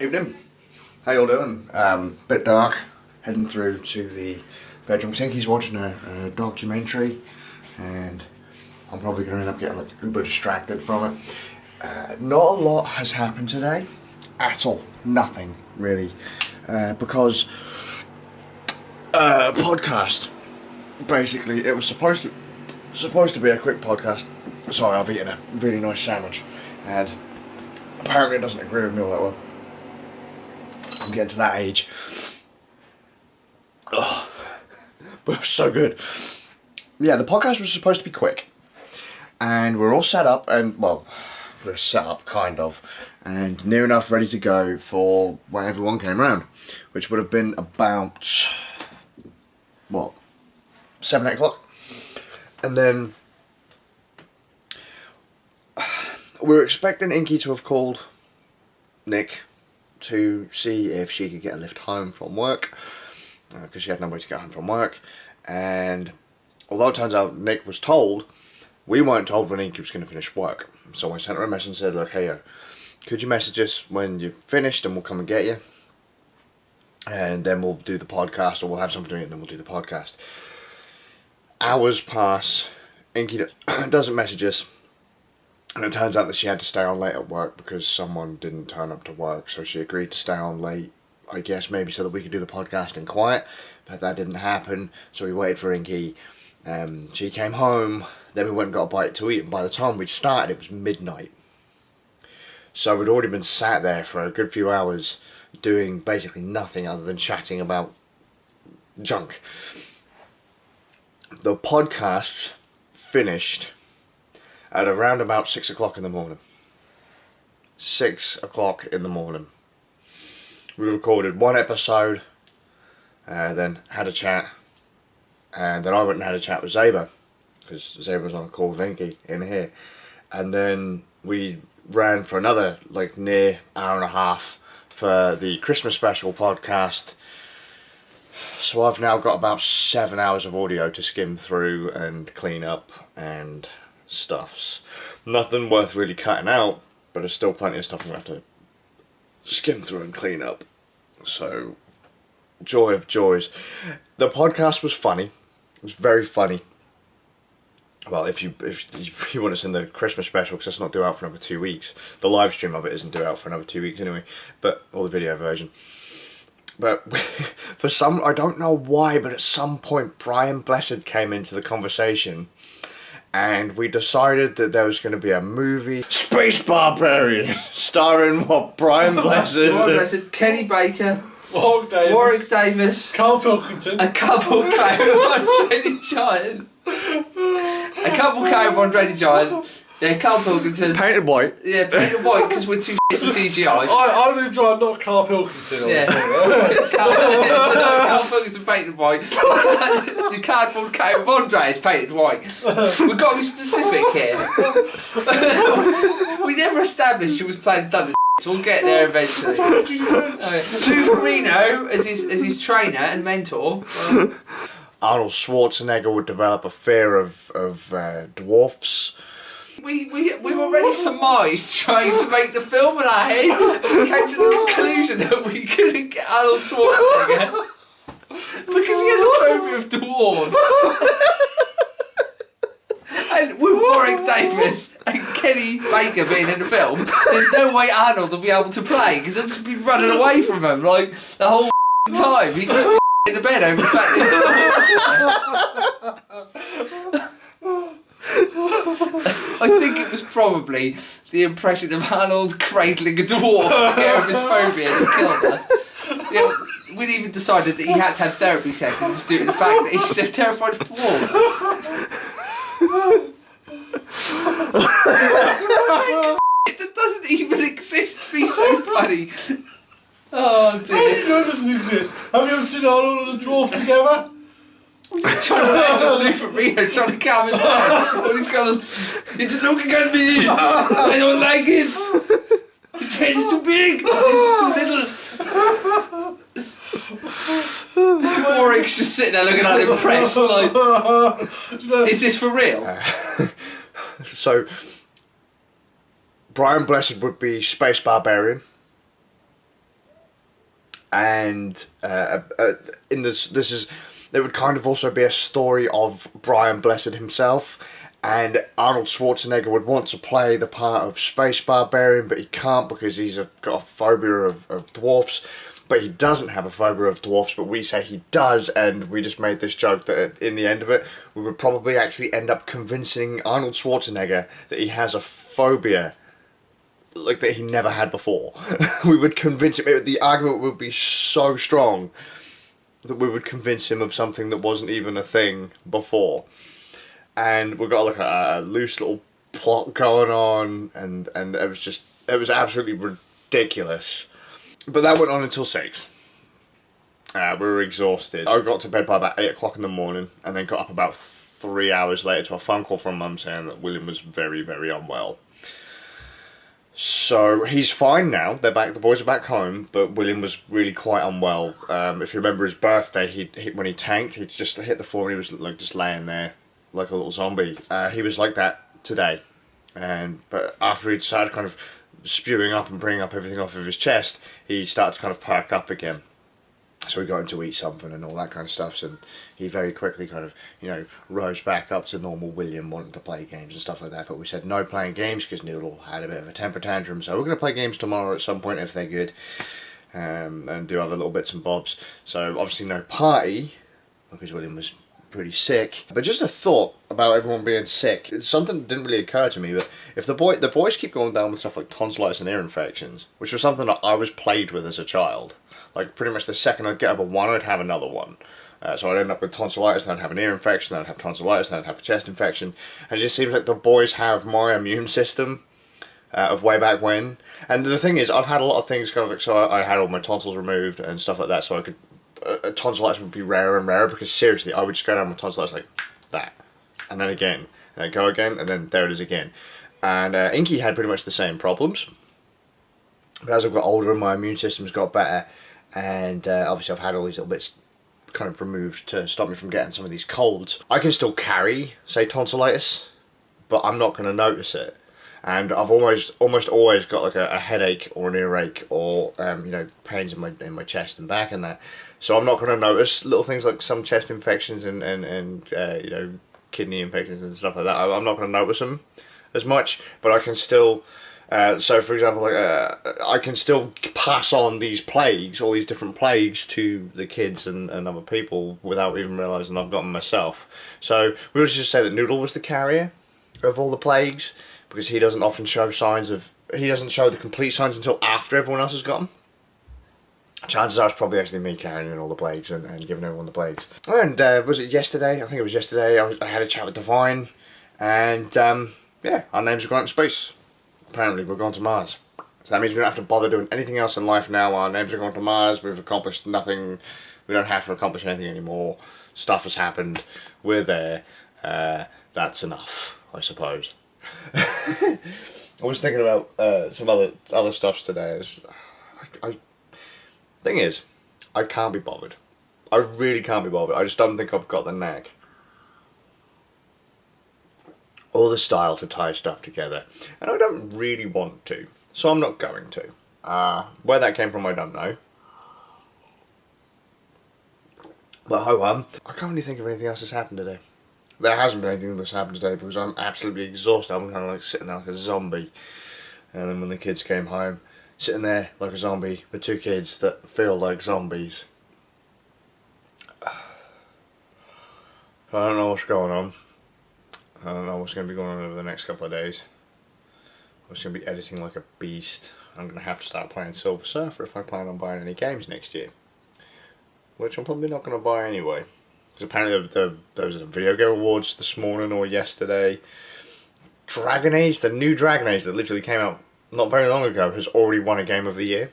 Evening. How you all doing? Bit dark. Heading through to the bedroom sink. He's watching a documentary, and I'm probably going to end up getting like uber distracted from it. Not a lot has happened today, at all. Nothing really, because podcast. Basically, it was supposed to be a quick podcast. Sorry, I've eaten a really nice sandwich, and apparently it doesn't agree with me all that well. I'm getting to that age. Oh, but it was so good. Yeah, the podcast was supposed to be quick, and we're all set up, and well, we're set up kind of, and near enough ready to go for when everyone came around, which would have been about what, 7, 8 o'clock, and then we were expecting Inky to have called Nick to see if she could get a lift home from work, because she had no way to get home from work. And although it turns out Nick was told, we weren't told when Inky was going to finish work. So I sent her a message and said, look, hey, could you message us when you're finished and we'll come and get you, and then we'll do the podcast, or we'll have something doing it and then we'll do the podcast. Hours pass, Inky doesn't message us. And it turns out that she had to stay on late at work because someone didn't turn up to work. So she agreed to stay on late, I guess maybe so that we could do the podcast in quiet. But that didn't happen. So we waited for Inky. She came home. Then we went and got a bite to eat. And by the time we'd started, it was midnight. So we'd already been sat there for a good few hours doing basically nothing other than chatting about junk. The podcast finished at around about 6 o'clock in the morning. 6 o'clock in the morning. We recorded one episode, then had a chat, and then I went and had a chat with Zaba, because Zaba was on a call with Inky in here, and then we ran for another like near hour and a half for the Christmas special podcast. So I've now got about 7 hours of audio to skim through and clean up and stuffs. Nothing worth really cutting out, but there's still plenty of stuff I'm going to have to skim through and clean up. So, joy of joys. The podcast was funny. It was very funny. Well, if you want us in the Christmas special, because it's not due out for another 2 weeks. The live stream of it isn't due out for another 2 weeks anyway, or the video version. But for some, I don't know why, but at some point Brian Blessed came into the conversation, and we decided that there was going to be a movie, Space Barbarian, starring Brian Blessed, Kenny Baker, Warwick Davis, Carl Pilkington, a couple came of Andre the Giant, yeah, Carl Pilkington, painted white. Yeah, painted white because we're too shit for CGI. I would enjoy not Carl Pilkington. Yeah, Carl Pilkington painted white. The cardboard cave of Andre is painted white. We've got to be specific here. We never established who was playing Thunder. So we'll get there eventually. Lou Ferrigno as his trainer and mentor. Arnold Schwarzenegger would develop a fear of dwarfs. We've already surmised trying to make the film in our head. We came to the conclusion that we couldn't get Arnold Schwarzenegger because he has a phobia of dwarves. And with Warwick Davis and Kenny Baker being in the film, there's no way Arnold will be able to play because he'll just be running away from him like the whole time. He's in the bed over the fact I think it was probably the impression of Arnold cradling a dwarf to get over his phobia that killed us. You know, we'd even decided that he had to have therapy sessions due to the fact that he's so terrified of dwarves. That doesn't even exist. Be so funny. Oh dear. How do you know it doesn't exist? Have you ever seen Arnold and the dwarf together? We're trying to imagine Lou Ferrigno trying to calm him down. All he's going, it's looking at me. I don't like it. Its head is too big. It's too little. Warwick's just sitting there looking at him impressed, like, is this for real? So, Brian Blessed would be Space Barbarian. And in it would kind of also be a story of Brian Blessed himself, and Arnold Schwarzenegger would want to play the part of Space Barbarian, but he can't because he's got a phobia of dwarfs. But he doesn't have a phobia of dwarfs, but we say he does, and we just made this joke that in the end of it, we would probably actually end up convincing Arnold Schwarzenegger that he has a phobia like that he never had before. We would convince him, the argument would be so strong that we would convince him of something that wasn't even a thing before. And we've got like a loose little plot going on, and it was absolutely ridiculous. But that went on until 6. We were exhausted. I got to bed by about 8 o'clock in the morning, and then got up about 3 hours later to a phone call from Mum saying that William was very, very unwell. So he's fine now. They're back. The boys are back home, but William was really quite unwell. If you remember his birthday, when he tanked, he just hit the floor and he was like just laying there like a little zombie. He was like that today, but after he'd started kind of spewing up and bringing up everything off of his chest, he started to kind of perk up again. So we got him to eat something and all that kind of stuff, and he very quickly kind of, rose back up to normal William wanting to play games and stuff like that. But we said no playing games because Noodle had a bit of a temper tantrum, so we're going to play games tomorrow at some point if they're good, and do other little bits and bobs. So obviously no party because William was pretty sick. But just a thought about everyone being sick. It's something that didn't really occur to me, but if the boys keep going down with stuff like tonsillitis and ear infections, which was something that I was plagued with as a child. Like, pretty much the second I'd get over one, I'd have another one. So I'd end up with tonsillitis, then I'd have an ear infection, then I'd have tonsillitis, then I'd have a chest infection. And it just seems like the boys have my immune system of way back when. And the thing is, I've had a lot of things kind of like, so I had all my tonsils removed and stuff like that, so I could, tonsillitis would be rarer and rarer, because seriously, I would just go down with tonsillitis like that. And then again, and then go again, and then there it is again. And Inky had pretty much the same problems. But as I've got older and my immune system's got better, and obviously I've had all these little bits kind of removed to stop me from getting some of these colds. I can still carry, say, tonsillitis, but I'm not going to notice it. And I've almost always got like a headache or an earache or pains in my chest and back and that. So I'm not going to notice little things like some chest infections and kidney infections and stuff like that. I'm not going to notice them as much, but I can still. So, for example, I can still pass on these plagues, all these different plagues, to the kids and other people without even realising I've got them myself. So, we would just say that Noodle was the carrier of all the plagues, because he doesn't often show he doesn't show the complete signs until after everyone else has got them. Chances are it's probably actually me carrying all the plagues and giving everyone the plagues. And was it yesterday? I think it was yesterday. I had a chat with Divine, and yeah, our names are going to space. Apparently we're going to Mars. So that means we don't have to bother doing anything else in life now. Our names are going to Mars. We've accomplished nothing. We don't have to accomplish anything anymore. Stuff has happened. We're there. That's enough, I suppose. I was thinking about some other stuffs today. Thing is, I can't be bothered. I really can't be bothered. I just don't think I've got the knack or the style to tie stuff together, and I don't really want to, so I'm not going to. Where that came from, I don't know. But I can't really think of anything else that's happened today. There hasn't been anything that's happened today because I'm absolutely exhausted. I'm kind of like sitting there like a zombie, and then when the kids came home, sitting there like a zombie with two kids that feel like zombies. I don't know what's going on. I don't know what's going to be going on over the next couple of days. I'm just going to be editing like a beast. I'm going to have to start playing Silver Surfer if I plan on buying any games next year. Which I'm probably not going to buy anyway. Because apparently there was a Video Game Awards this morning or yesterday. Dragon Age, the new Dragon Age that literally came out not very long ago, has already won a Game of the Year.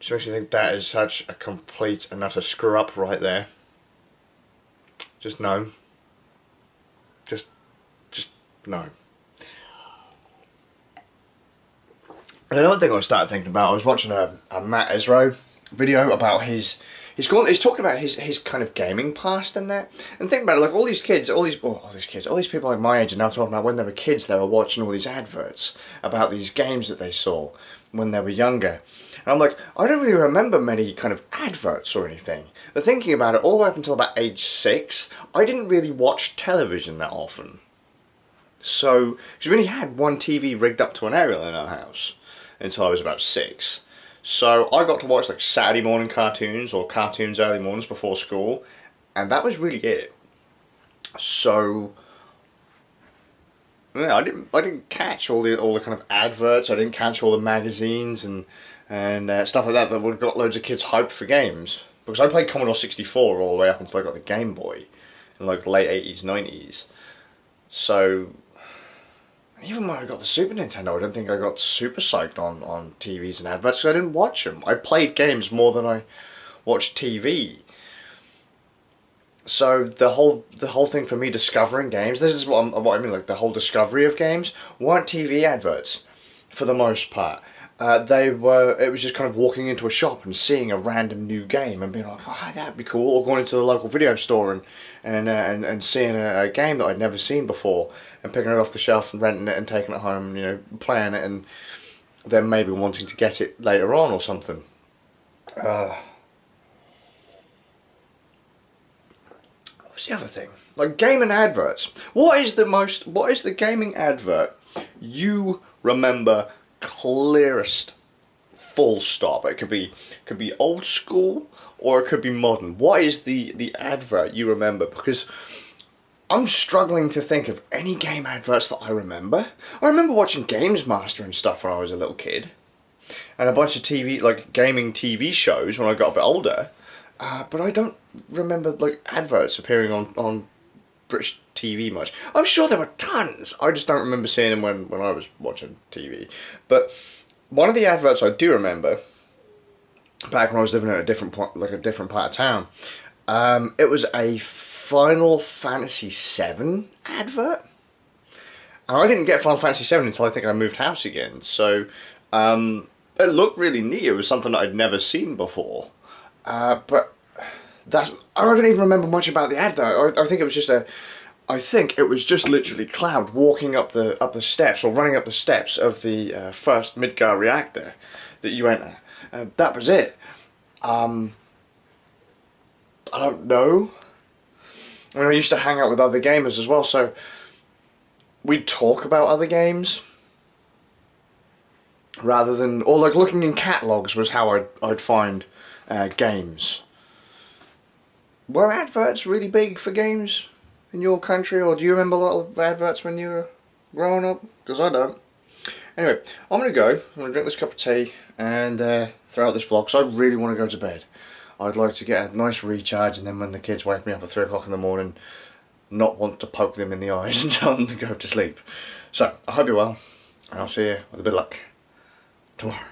Just makes me think that is such a complete and utter screw up right there. Just no. Just no. And another thing I started thinking about, I was watching a Matt Esro video about he's talking about his kind of gaming past and that, and think about it, like all these people like my age are now talking about when they were kids they were watching all these adverts about these games that they saw, when they were younger. And I'm like, I don't really remember many kind of adverts or anything. But thinking about it, all the way up until about age 6, I didn't really watch television that often. So, because we only had one TV rigged up to an aerial in our house until I was about 6. So I got to watch like Saturday morning cartoons or cartoons early mornings before school, and that was really it. So yeah, I didn't catch all the kind of adverts. I didn't catch all the magazines and stuff like that would have got loads of kids hyped for games. Because I played Commodore 64 all the way up until I got the Game Boy in like the late 80s, 90s. So even when I got the Super Nintendo, I don't think I got super psyched on TVs and adverts because I didn't watch them. I played games more than I watched TV. So the whole thing for me discovering games, this is what I mean, like the whole discovery of games, weren't TV adverts for the most part. It was just kind of walking into a shop and seeing a random new game and being like, oh, that'd be cool, or going into the local video store and seeing a game that I'd never seen before and picking it off the shelf and renting it and taking it home, you know, playing it, and then maybe wanting to get it later on or something. What's the other thing? Like gaming adverts. What is the gaming advert you remember clearest? Full stop. It could be old school or it could be modern. What is the advert you remember? Because I'm struggling to think of any game adverts that I remember. I remember watching Games Master and stuff when I was a little kid, and a bunch of TV, like gaming TV shows when I got a bit older. But I don't remember like adverts appearing on British TV much. I'm sure there were tons. I just don't remember seeing them when I was watching TV. But one of the adverts I do remember, back when I was living in a different part of town, it was a Final Fantasy VII advert. And I didn't get Final Fantasy VII until I think I moved house again. So it looked really neat. It was something that I'd never seen before. But I don't even remember much about the advert. I think it was just literally Cloud walking up the steps or running up the steps of the first Midgar reactor that you enter. That was it. I don't know. I mean, I used to hang out with other gamers as well, so we'd talk about other games rather than, or like looking in catalogues was how I'd find games. Were adverts really big for games in your country, or do you remember a lot of adverts when you were growing up? Because I don't. Anyway, I'm going to go. I'm going to drink this cup of tea and throw out this vlog, because I really want to go to bed. I'd like to get a nice recharge, and then when the kids wake me up at 3 o'clock in the morning, not want to poke them in the eyes and tell them to go to sleep. So, I hope you're well, and I'll see you with a bit of luck tomorrow.